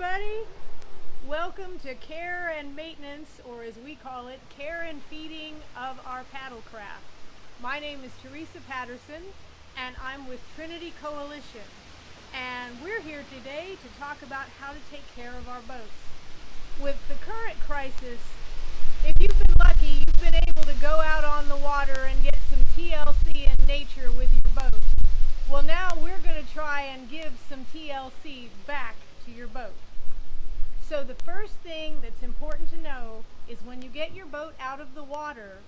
everybody. Welcome to care and maintenance, or as we call it, care and feeding of our paddlecraft. My name is Teresa Patterson, and I'm with Trinity Coalition. And we're here today to talk about how to take care of our boats. With the current crisis, if you've been lucky, you've been able to go out on the water and get some TLC in nature with your boat. Well, now we're going to try and give some TLC back to your boat. So the first thing that's important to know is when you get your boat out of the water,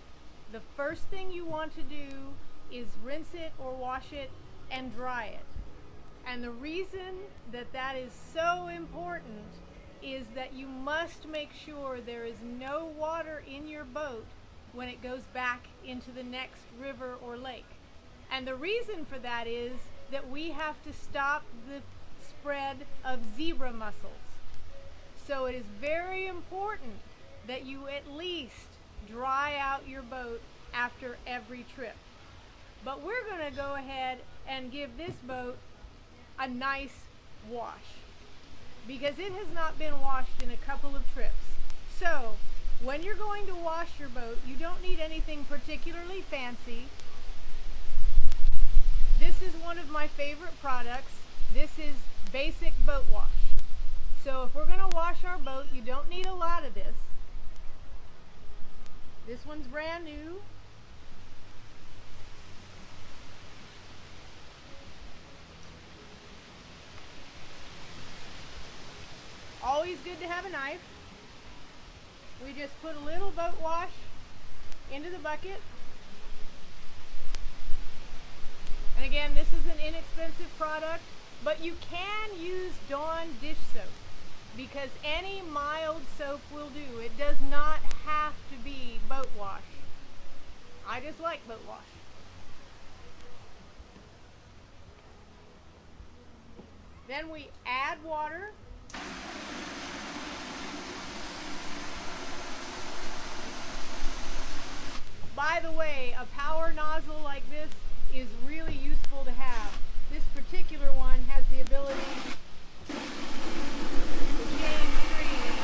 the first thing you want to do is rinse it or wash it and dry it. And the reason that that is so important is that you must make sure there is no water in your boat when it goes back into the next river or lake. And the reason for that is that we have to stop the spread of zebra mussels. So it is very important that you at least dry out your boat after every trip. But we're going to go ahead and give this boat a nice wash because it has not been washed in a couple of trips. So when you're going to wash your boat, you don't need anything particularly fancy. This is one of my favorite products. This is basic boat wash. So if we're going to wash our boat, you don't need a lot of this. This one's brand new. Always good to have a knife. We just put a little boat wash into the bucket. And again, this is an inexpensive product, but you can use Dawn dish soap because any mild soap will do. It does not have to be boat wash. I just like boat wash. Then we add water. By the way, a power nozzle like this is really useful to have. This particular one has the ability to change stream.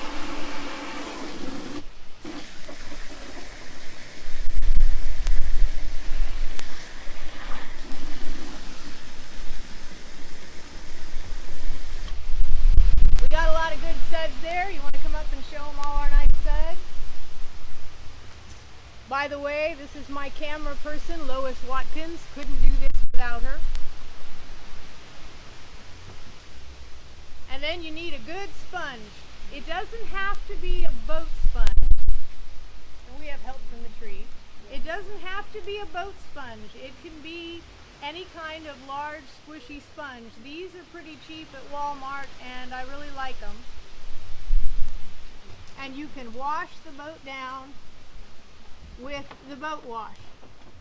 We got a lot of good suds there. You want to come up and show them all our nice suds? By the way, this is my camera person, Lois Watkins. Couldn't do this without her. And then you need a good sponge. It doesn't have to be a boat sponge. And we have help from the tree. It doesn't have to be a boat sponge. It can be any kind of large squishy sponge. These are pretty cheap at Walmart and I really like them. And you can wash the boat down with the boat wash.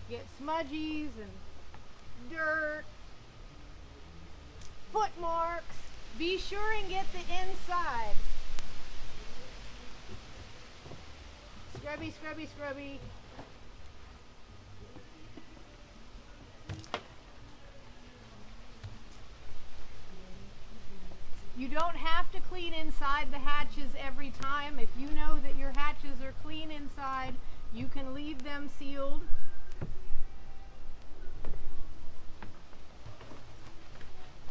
Get smudgies and dirt, foot marks. Be sure and get the inside. Scrubby, scrubby, scrubby. You don't have to clean inside the hatches every time. If you know that your hatches are clean inside, you can leave them sealed.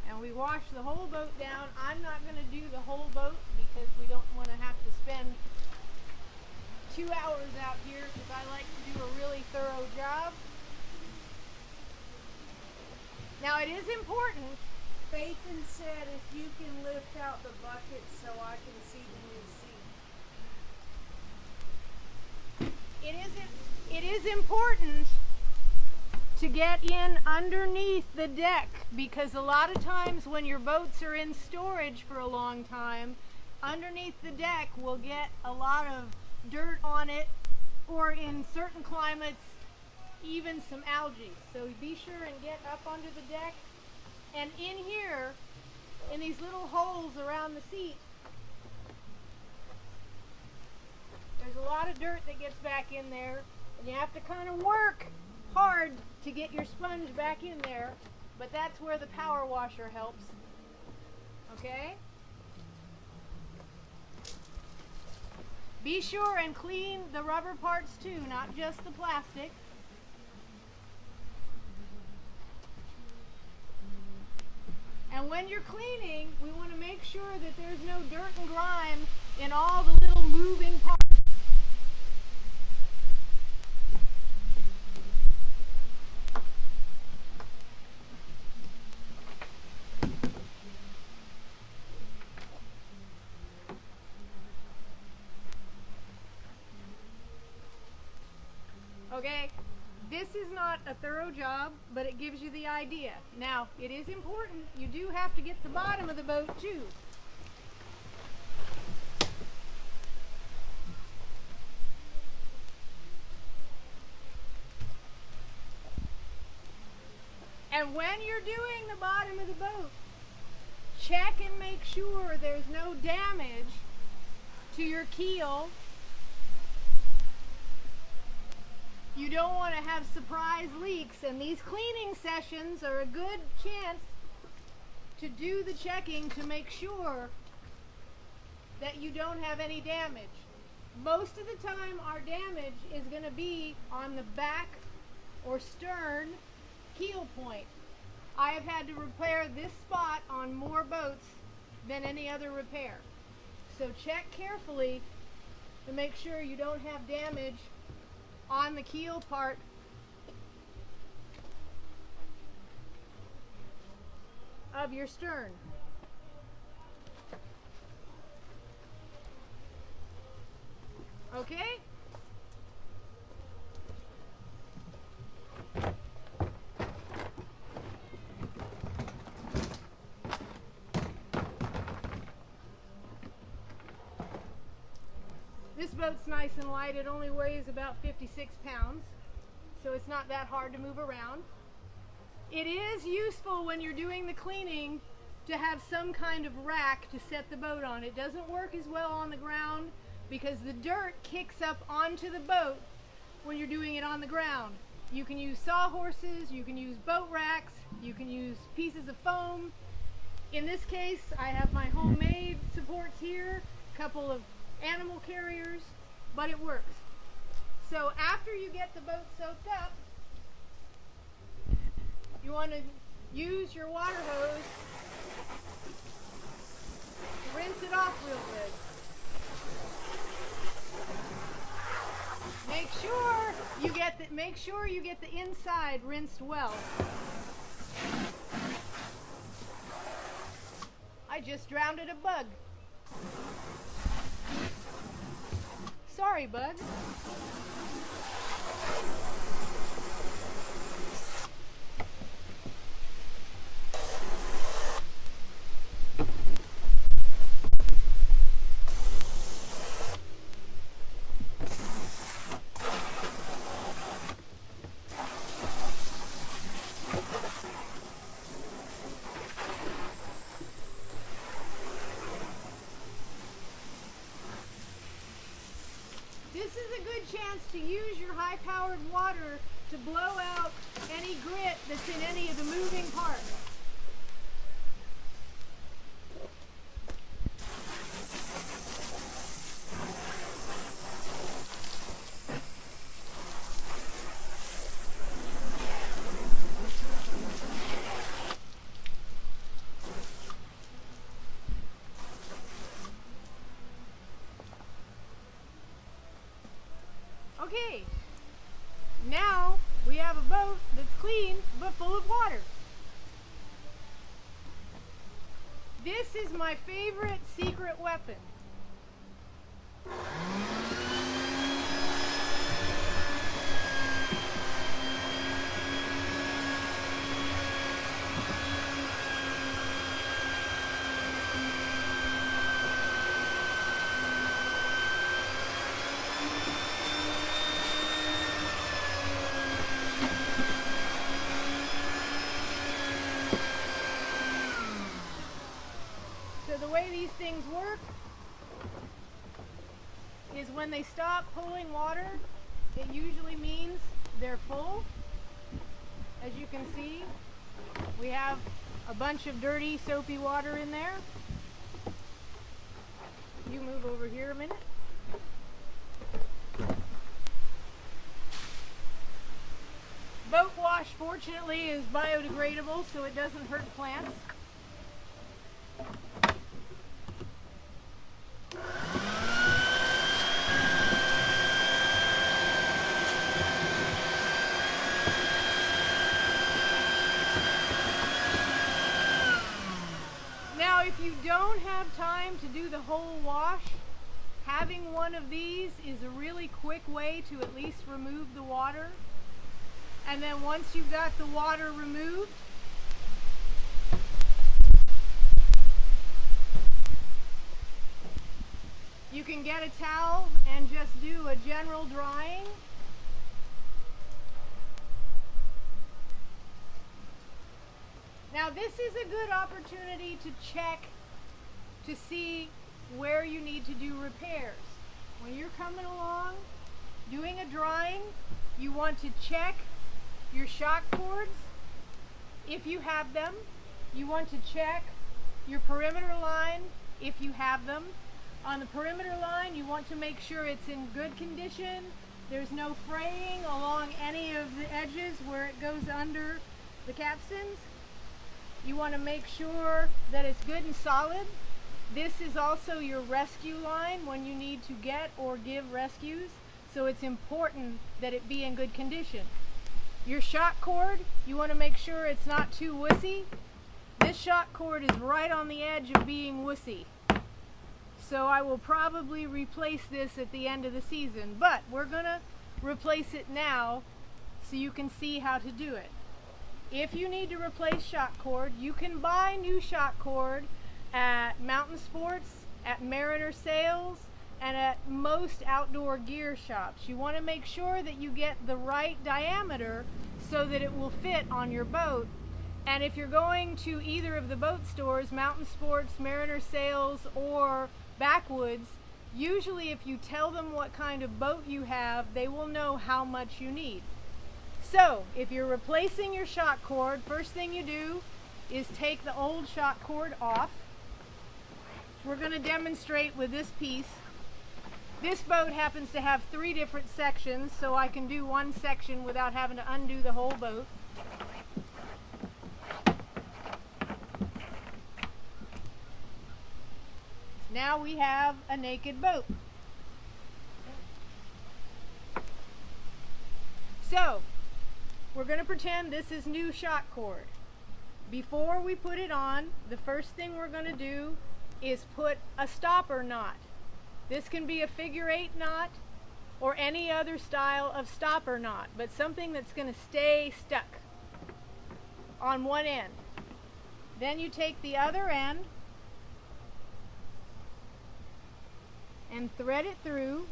And we wash the whole boat down. I'm not going to do the whole boat because we don't want to have to spend 2 hours out here because I like to do a really thorough job. Now it is important. Nathan said if you can lift out the bucket so I can see the new seat. It is important to get in underneath the deck because a lot of times when your boats are in storage for a long time, underneath the deck will get a lot of dirt on it, or in certain climates even some algae. So be sure and get up under the deck. And in here, in these little holes around the seat, there's a lot of dirt that gets back in there, and you have to kind of work hard to get your sponge back in there, but that's where the power washer helps. Okay? Be sure and clean the rubber parts too, not just the plastic. And when you're cleaning, we want to make sure that there's no dirt and grime in all the little moving parts. Okay, this is not a thorough job, but it gives you the idea. Now, it is important, you do have to get the bottom of the boat too. And when you're doing the bottom of the boat, check and make sure there's no damage to your keel. You don't want to have surprise leaks, and these cleaning sessions are a good chance to do the checking to make sure that you don't have any damage. Most of the time our damage is going to be on the back or stern keel point. I have had to repair this spot on more boats than any other repair. So check carefully to make sure you don't have damage on the keel part of your stern. Okay? This boat's nice and light. It only weighs about 56 pounds, so it's not that hard to move around. It is useful when you're doing the cleaning to have some kind of rack to set the boat on. It doesn't work as well on the ground because the dirt kicks up onto the boat when you're doing it on the ground. You can use sawhorses, you can use boat racks, you can use pieces of foam. In this case, I have my homemade supports here, a couple of animal carriers, but it works. So after you get the boat soaked up, you want to use your water hose to rinse it off real good. Make sure you get the inside rinsed well. I just drowned a bug. Sorry, bug. This is a good chance to use your high-powered water to blow out any grit that's in any of the moving parts. Okay, now we have a boat that's clean but full of water. This is my favorite secret weapon. So the way these things work is when they stop pulling water, it usually means they're full. As you can see, we have a bunch of dirty, soapy water in there. You move over here a minute. wash, fortunately, is biodegradable, so it doesn't hurt plants. Now, if you don't have time to do the whole wash, having one of these is a really quick way to at least remove the water. And then once you've got the water removed, you can get a towel and just do a general drying. Now this is a good opportunity to check to see where you need to do repairs. When you're coming along doing a drying, you want to check your shock cords if you have them. You want to check your perimeter line if you have them. On the perimeter line, you want to make sure it's in good condition. There's no fraying along any of the edges where it goes under the capstans. You want to make sure that it's good and solid. This is also your rescue line when you need to get or give rescues, so it's important that it be in good condition. Your shock cord, you want to make sure it's not too wussy. This shock cord is right on the edge of being wussy. So I will probably replace this at the end of the season, but we're going to replace it now so you can see how to do it. If you need to replace shock cord, you can buy new shock cord at Mountain Sports, at Mariner Sales, and at most outdoor gear shops. You want to make sure that you get the right diameter so that it will fit on your boat. And if you're going to either of the boat stores, Mountain Sports, Mariner Sales, or Backwoods, usually if you tell them what kind of boat you have, they will know how much you need. So if you're replacing your shock cord, first thing you do is take the old shock cord off. We're going to demonstrate with this piece. This boat happens to have 3 different sections, so I can do one section without having to undo the whole boat. Now we have a naked boat. So, we're going to pretend this is new shock cord. Before we put it on, the first thing we're going to do is put a stopper knot. This can be a figure-8 knot or any other style of stopper knot, but something that's going to stay stuck on one end. Then you take the other end and thread it through.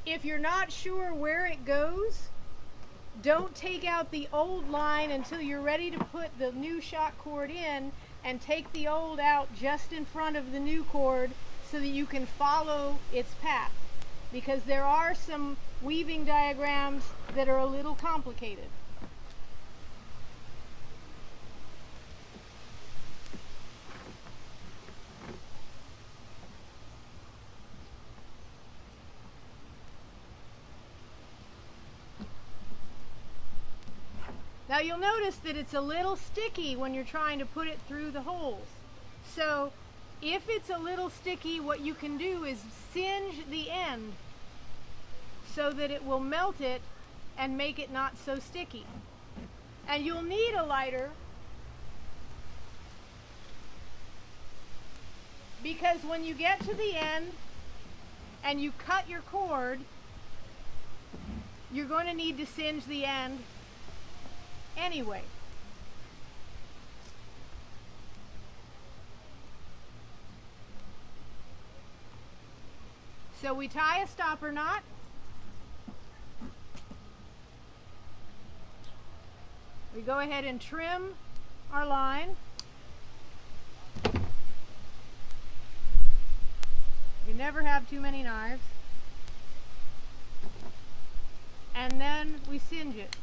If you're not sure where it goes, don't take out the old line until you're ready to put the new shock cord in, and take the old out just in front of the new cord so that you can follow its path, because there are some weaving diagrams that are a little complicated. Now you'll notice that it's a little sticky when you're trying to put it through the holes. So if it's a little sticky, what you can do is singe the end so that it will melt it and make it not so sticky. And you'll need a lighter, because when you get to the end and you cut your cord, you're going to need to singe the end anyway. So we tie a stopper knot. We go ahead and trim our line. You never have too many knives. and then we singe it.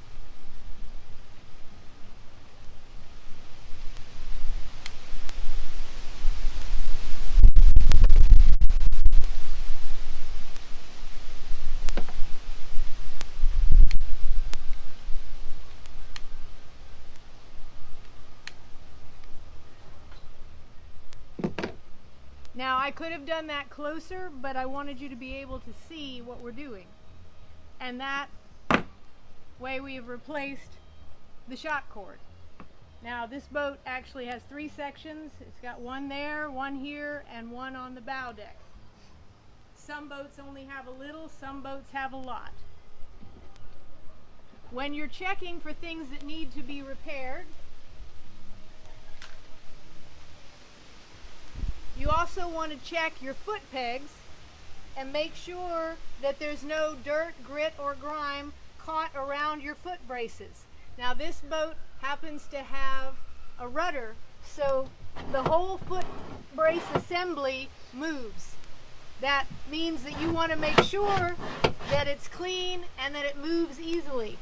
Now I could have done that closer, but I wanted you to be able to see what we're doing. And that way we have replaced the shock cord. Now this boat actually has 3 sections. It's got one there, one here, and one on the bow deck. Some boats only have a little, some boats have a lot. When you're checking for things that need to be repaired, you also want to check your foot pegs and make sure that there's no dirt, grit, or grime caught around your foot braces. Now this boat happens to have a rudder, so the whole foot brace assembly moves. That means that you want to make sure that it's clean and that it moves easily.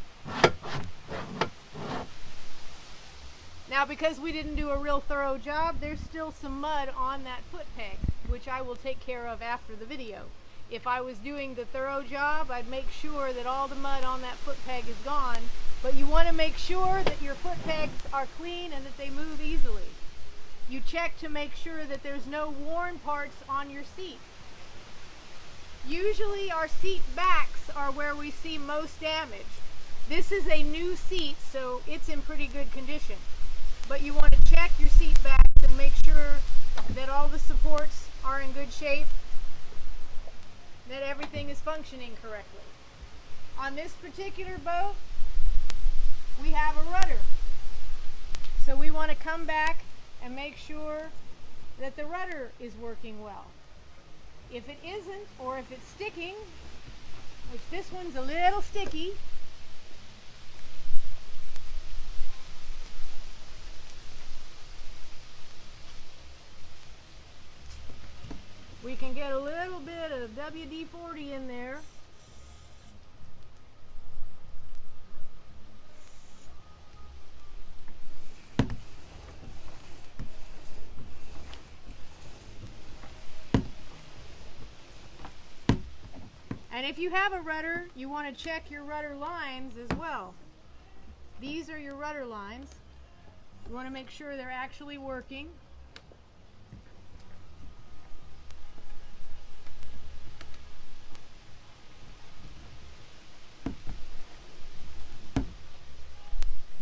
Now because we didn't do a real thorough job, there's still some mud on that foot peg, which I will take care of after the video. If I was doing the thorough job, I'd make sure that all the mud on that foot peg is gone, but you want to make sure that your foot pegs are clean and that they move easily. You check to make sure that there's no worn parts on your seat. Usually our seat backs are where we see most damage. This is a new seat, so it's in pretty good condition. But you want to check your seat backs and make sure that all the supports are in good shape, that everything is functioning correctly. On this particular boat, we have a rudder. So we want to come back and make sure that the rudder is working well. If it isn't, or if it's sticking, which this one's a little sticky, we can get a little bit of WD-40 in there. And if you have a rudder, you want to check your rudder lines as well. These are your rudder lines. You want to make sure they're actually working.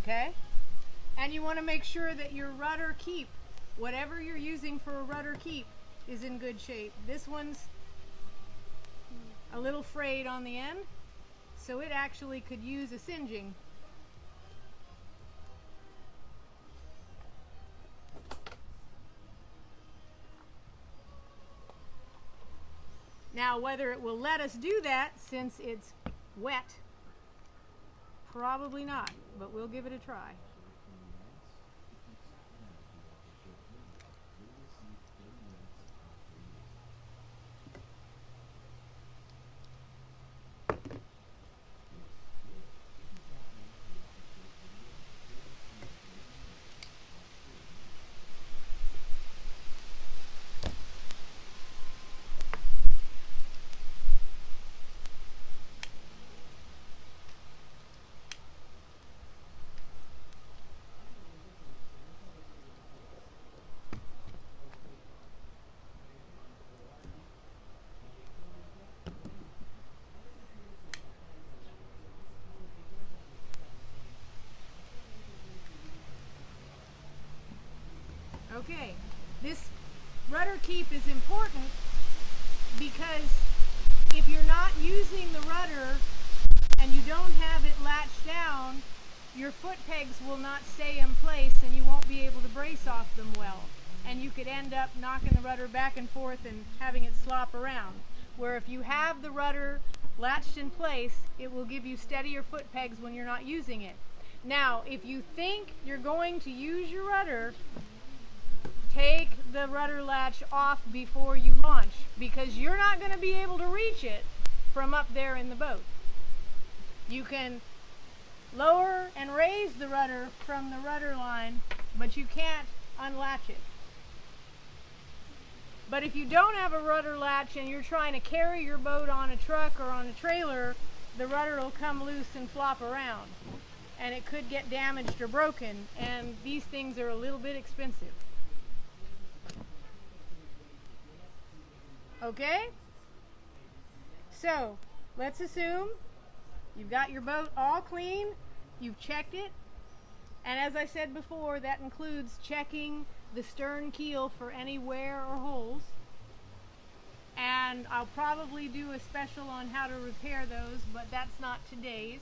Okay? And you want to make sure that your rudder keep, whatever you're using for a rudder keep, is in good shape. This one's a little frayed on the end, so it actually could use a singeing. Now whether it will let us do that since it's wet, probably not, but we'll give it a try. Okay, this rudder keep is important because if you're not using the rudder and you don't have it latched down, your foot pegs will not stay in place and you won't be able to brace off them well. And you could end up knocking the rudder back and forth and having it slop around. Where if you have the rudder latched in place, it will give you steadier foot pegs when you're not using it. Now, if you think you're going to use your rudder, take the rudder latch off before you launch, because you're not going to be able to reach it from up there in the boat. You can lower and raise the rudder from the rudder line, but you can't unlatch it. But if you don't have a rudder latch and you're trying to carry your boat on a truck or on a trailer, the rudder will come loose and flop around, and it could get damaged or broken, and these things are a little bit expensive. Okay? So, let's assume you've got your boat all clean, you've checked it, and as I said before, that includes checking the stern keel for any wear or holes. And I'll probably do a special on how to repair those, but that's not today's.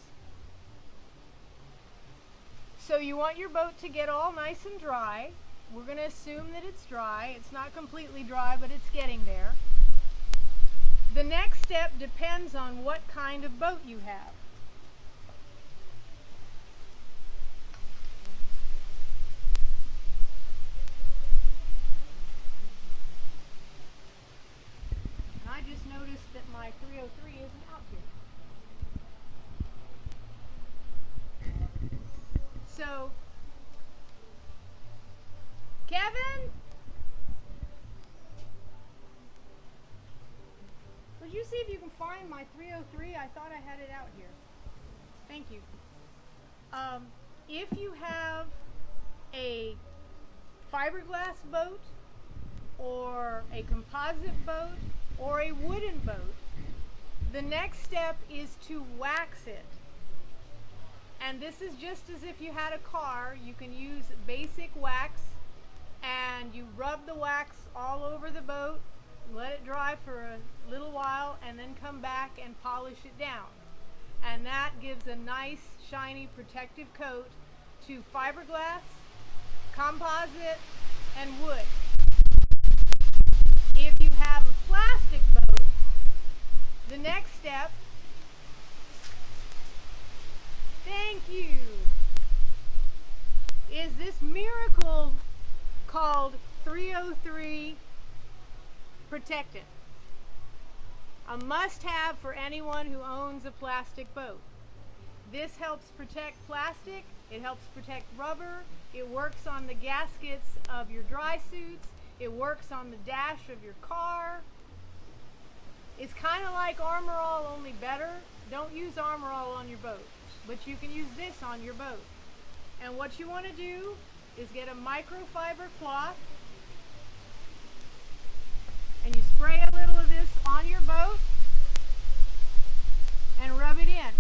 So you want your boat to get all nice and dry. We're going to assume that it's dry. It's not completely dry, but it's getting there. The next step depends on what kind of boat you have. I just noticed that my 303 isn't out here. So, Kevin? Would you see if you can find my 303? I thought I had it out here. Thank you. If you have a fiberglass boat or a composite boat or a wooden boat, the next step is to wax it. And this is just as if you had a car. You can use basic wax, and you rub the wax all over the boat, let it dry for a little while, and then come back and polish it down. And that gives a nice, shiny, protective coat to fiberglass, composite, and wood. If you have a plastic boat, the next step, thank you, is this miracle called 303 Protectant. A must-have for anyone who owns a plastic boat. This helps protect plastic, it helps protect rubber, it works on the gaskets of your dry suits, it works on the dash of your car. It's kind of like Armor All, only better. Don't use Armor All on your boat, but you can use this on your boat. And what you want to do is get a microfiber cloth, and you spray a little of this on your boat and rub it in.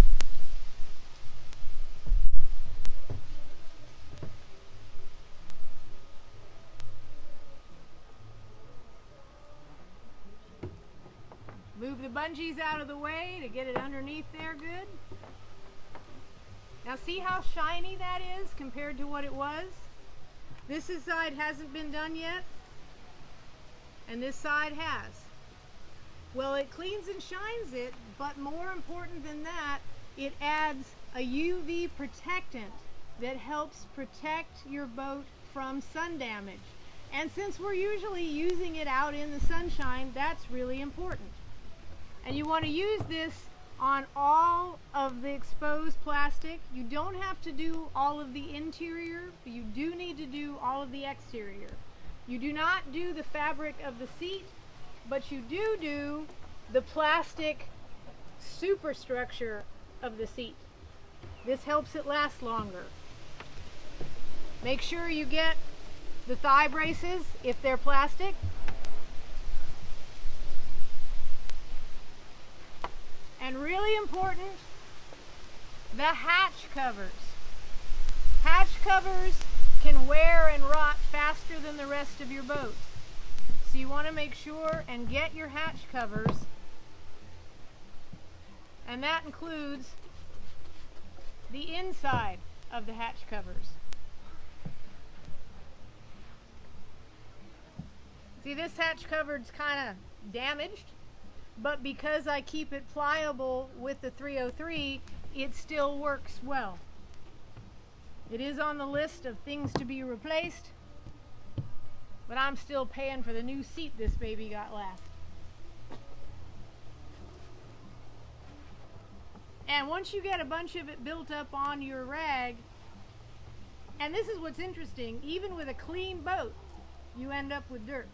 Move the bungees out of the way to get it underneath there good. Now see how shiny that is compared to what it was? This side hasn't been done yet, and this side has. Well, it cleans and shines it, but more important than that, it adds a UV protectant that helps protect your boat from sun damage. And since we're usually using it out in the sunshine, that's really important. And you want to use this on all of the exposed plastic. You don't have to do all of the interior, but you do need to do all of the exterior. You do not do the fabric of the seat, but you do the plastic superstructure of the seat. This helps it last longer. Make sure you get the thigh braces if they're plastic. And really important, the hatch covers. Hatch covers can wear and rot faster than the rest of your boat. So you want to make sure and get your hatch covers, and that includes the inside of the hatch covers. See, this hatch cover's kind of damaged, but because I keep it pliable with the 303, it still works well. It is on the list of things to be replaced, but I'm still paying for the new seat this baby got last. And once you get a bunch of it built up on your rag, and this is what's interesting, even with a clean boat, you end up with dirt.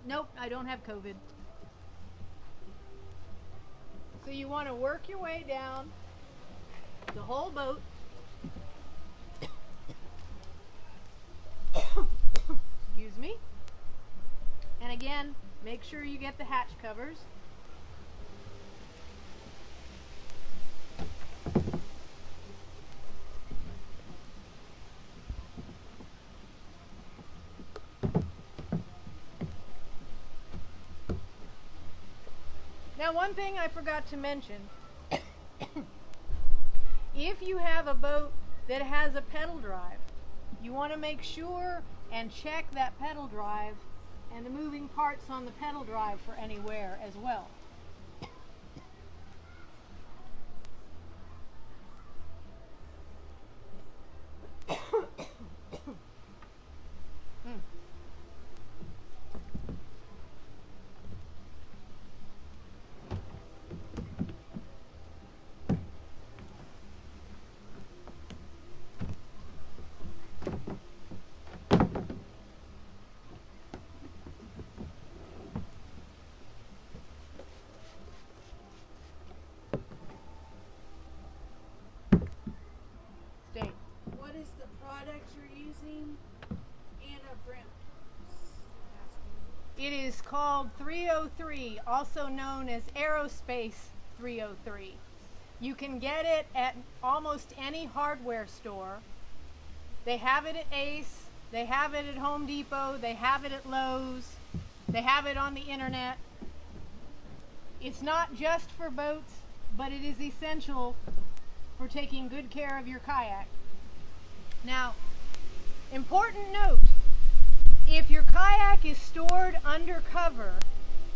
Nope, I don't have COVID. So you want to work your way down the whole boat. Excuse me. And again, make sure you get the hatch covers. Now, one thing I forgot to mention, if you have a boat that has a pedal drive, you want to make sure and check that pedal drive and the moving parts on the pedal drive for any wear as well. What is the product you're using? Anna Brent. It is called 303, also known as Aerospace 303. You can get it at almost any hardware store. They have it at Ace, they have it at Home Depot, they have it at Lowe's, they have it on the internet. It's not just for boats, but it is essential for taking good care of your kayak. Now, important note, if your kayak is stored under cover,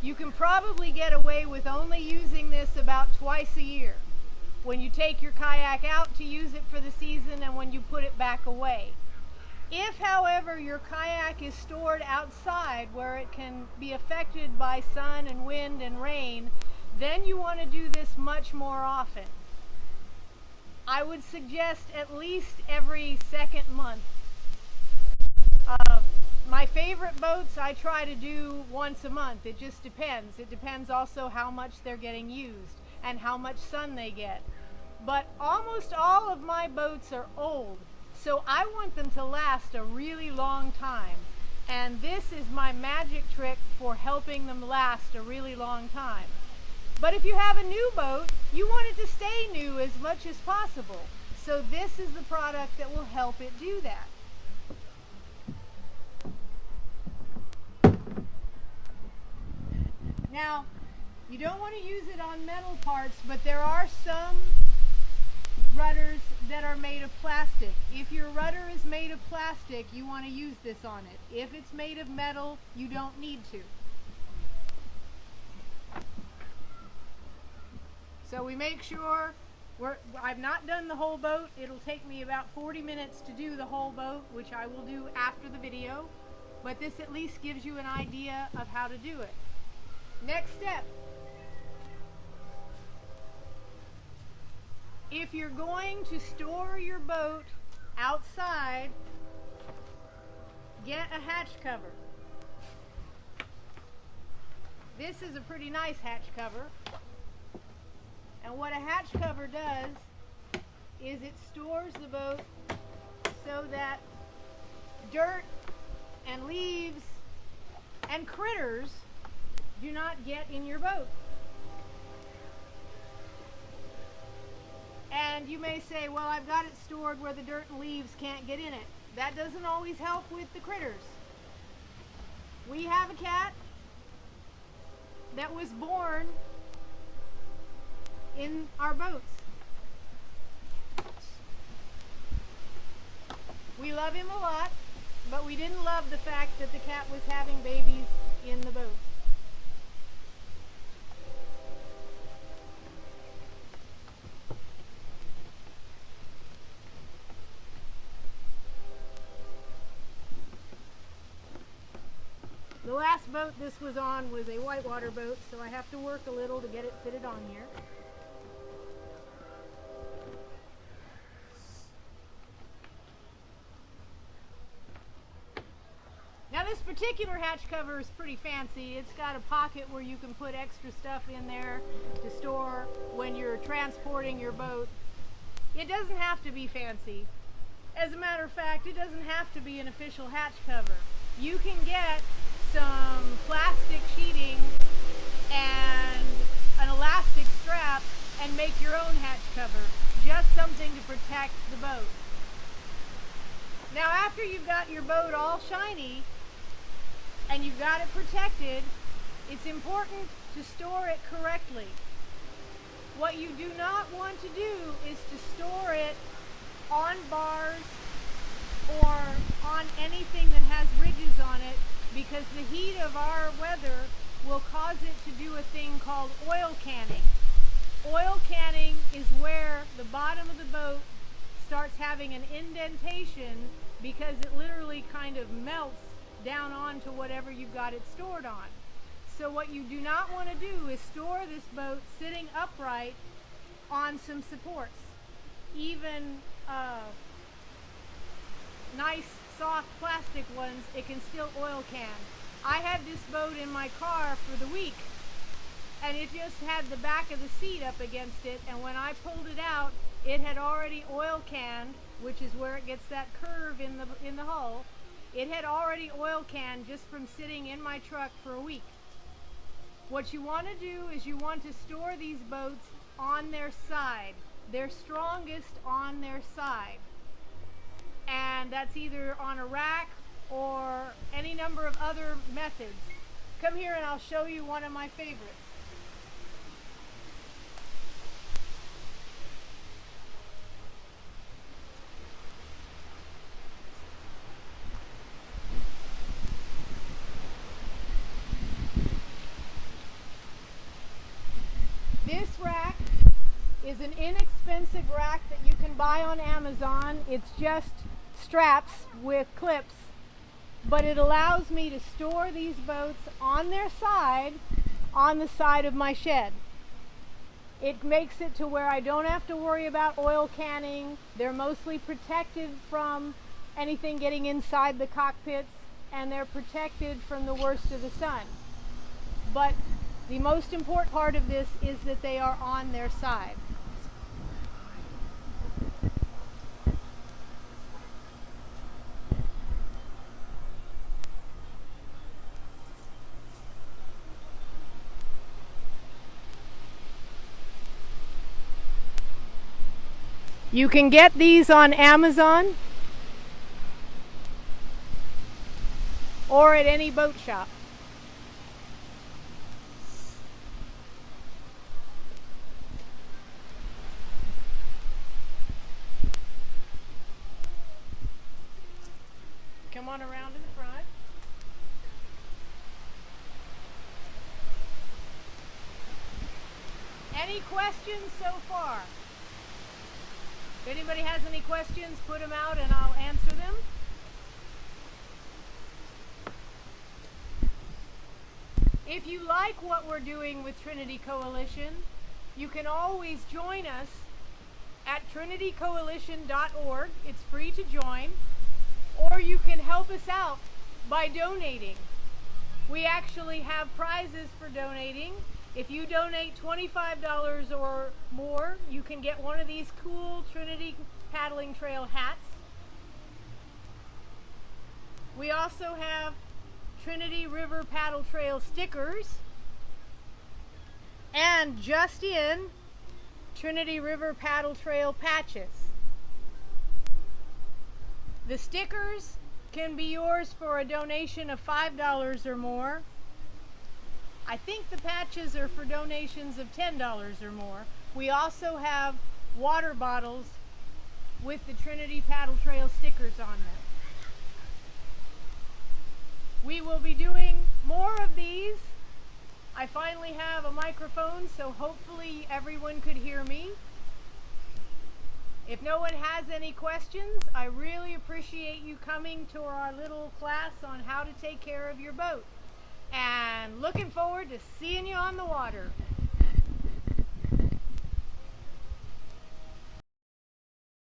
you can probably get away with only using this about twice a year. When you take your kayak out to use it for the season and when you put it back away. If, however, your kayak is stored outside where it can be affected by sun and wind and rain, then you want to do this much more often. I would suggest at least every second month. My favorite boats I try to do once a month. It just depends. It depends also how much they're getting used and how much sun they get. But almost all of my boats are old, so I want them to last a really long time. And this is my magic trick for helping them last a really long time. But if you have a new boat, you want it to stay new as much as possible. So this is the product that will help it do that. Now, you don't want to use it on metal parts, but there are some rudders that are made of plastic. If your rudder is made of plastic, you want to use this on it. If it's made of metal, you don't need to. So we make sure I've not done the whole boat. It'll take me about 40 minutes to do the whole boat, which I will do after the video. But this at least gives you an idea of how to do it. Next step. If you're going to store your boat outside, get a hatch cover. This is a pretty nice hatch cover. And what a hatch cover does is it stores the boat so that dirt and leaves and critters do not get in your boat. And you may say, well, I've got it stored where the dirt and leaves can't get in it. That doesn't always help with the critters. We have a cat that was born in our boats. We love him a lot, but we didn't love the fact that the cat was having babies in the boat. The last boat this was on was a whitewater boat, so I have to work a little to get it fitted on here. Now this particular hatch cover is pretty fancy. It's got a pocket where you can put extra stuff in there to store when you're transporting your boat. It doesn't have to be fancy. As a matter of fact, it doesn't have to be an official hatch cover. You can get some plastic sheeting and an elastic strap and make your own hatch cover. Just something to protect the boat. Now after you've got your boat all shiny and you've got it protected, it's important to store it correctly. What you do not want to do is to store it on bars or on anything that has ridges on it, because the heat of our weather will cause it to do a thing called oil canning. Oil canning is where the bottom of the boat starts having an indentation because it literally kind of melts down onto whatever you've got it stored on. So what you do not want to do is store this boat sitting upright on some supports. Even nice soft plastic ones, it can still oil can. I had this boat in my car for the week and it just had the back of the seat up against it, and when I pulled it out, it had already oil canned, which is where it gets that curve in the hull. It had already oil canned just from sitting in my truck for a week. What you want to do is you want to store these boats on their side. They're strongest on their side. And that's either on a rack or any number of other methods. Come here and I'll show you one of my favorites. This rack is an inexpensive rack that you can buy on Amazon. It's just straps with clips, but it allows me to store these boats on their side, on the side of my shed. It makes it to where I don't have to worry about oil canning. They're mostly protected from anything getting inside the cockpits, and they're protected from the worst of the sun. But the most important part of this is that they are on their side. You can get these on Amazon or at any boat shop. Come on around to the front. Any questions so far? If anybody has any questions, put them out and I'll answer them. If you like what we're doing with Trinity Coalition, you can always join us at trinitycoalition.org. It's free to join. Or you can help us out by donating. We actually have prizes for donating. If you donate $25 or more, you can get one of these cool Trinity Paddling Trail hats. We also have Trinity River Paddle Trail stickers, and just in, Trinity River Paddle Trail patches. The stickers can be yours for a donation of $5 or more. I think the patches are for donations of $10 or more. We also have water bottles with the Trinity Paddle Trail stickers on them. We will be doing more of these. I finally have a microphone, so hopefully everyone could hear me. If no one has any questions, I really appreciate you coming to our little class on how to take care of your boat. and looking forward to seeing you on the water.